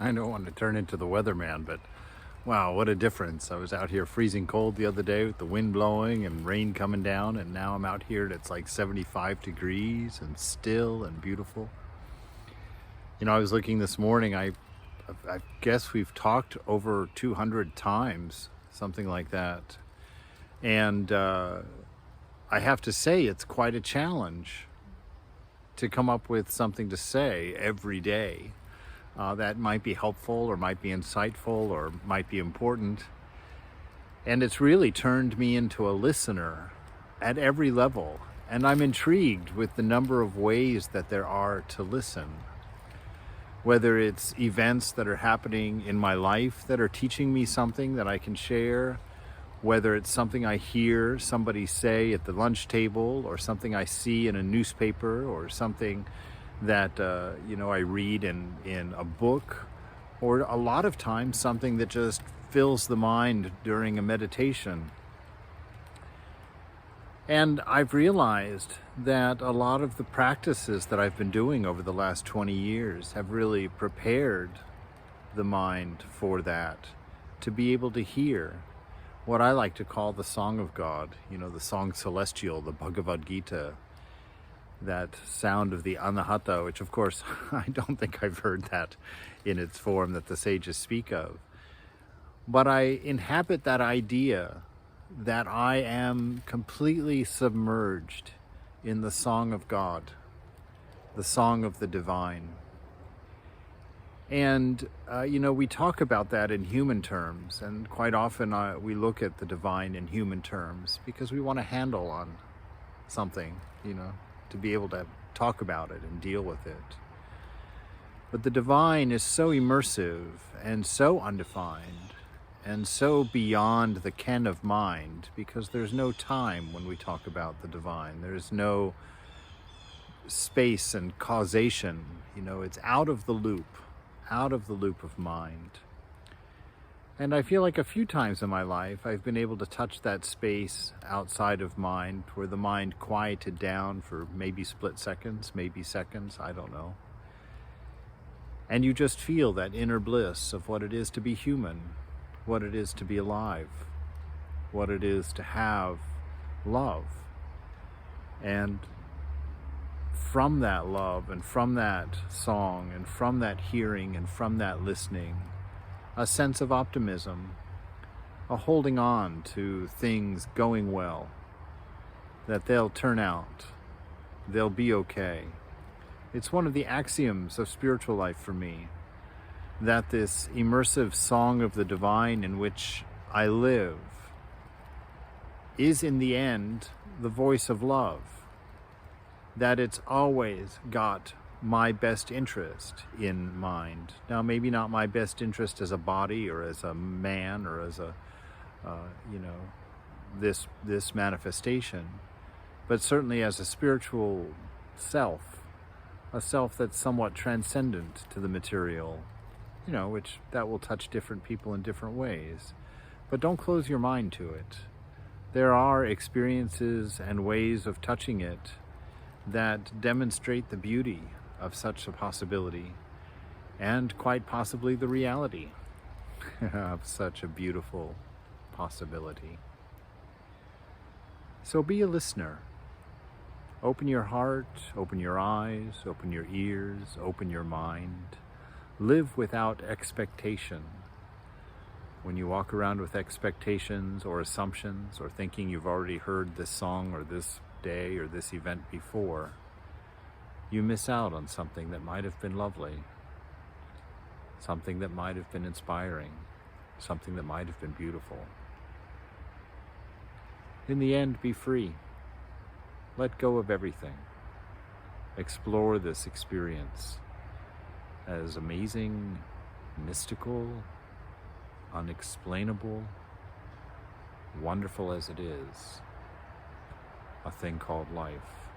I don't want to turn into the weatherman, but wow, what a difference. I was out here freezing cold the other day with the wind blowing and rain coming down, and now I'm out here and it's like 75 degrees and still and beautiful. You know, I was looking this morning, I guess we've talked over 200 times, something like that. And I have to say, it's quite a challenge to come up with something to say every day that might be helpful or might be insightful or might be important. And it's really turned me into a listener at every level. And I'm intrigued with the number of ways that there are to listen. Whether it's events that are happening in my life that are teaching me something that I can share, whether it's something I hear somebody say at the lunch table, or something I see in a newspaper, or something that I read in a book, or a lot of times something that just fills the mind during a meditation. And I've realized that a lot of the practices that I've been doing over the last 20 years have really prepared the mind for that, to be able to hear what I like to call the Song of God, the Song Celestial, the Bhagavad Gita, that sound of the Anahata, which of course I don't think I've heard that in its form that the sages speak of. But I inhabit that idea that I am completely submerged in the Song of God, the Song of the Divine. And, we talk about that in human terms, and quite often we look at the divine in human terms because we want a handle on something, to be able to talk about it and deal with it. But the divine is so immersive and so undefined and so beyond the ken of mind, because there's no time when we talk about the divine. There's no space and causation. It's out of the loop of mind. And I feel like a few times in my life I've been able to touch that space outside of mind, where the mind quieted down for maybe split seconds, maybe seconds, I don't know. And you just feel that inner bliss of what it is to be human, what it is to be alive, what it is to have love. And from that love and from that song and from that hearing and from that listening, a sense of optimism, a holding on to things going well, that they'll turn out, they'll be okay. It's one of the axioms of spiritual life for me, that this immersive song of the divine in which I live is in the end the voice of love, that it's always got my best interest in mind. Now, maybe not my best interest as a body or as a man or as a, this manifestation, but certainly as a spiritual self, a self that's somewhat transcendent to the material, which that will touch different people in different ways. But don't close your mind to it. There are experiences and ways of touching it that demonstrate the beauty of such a possibility, and quite possibly the reality of such a beautiful possibility. So be a listener. Open your heart, open your eyes, open your ears, open your mind. Live without expectation. When you walk around with expectations or assumptions, or thinking you've already heard this song or this day or this event before, you miss out on something that might have been lovely, something that might have been inspiring, something that might have been beautiful. In the end, be free. Let go of everything. Explore this experience, as amazing, mystical, unexplainable, wonderful as it is, a thing called life.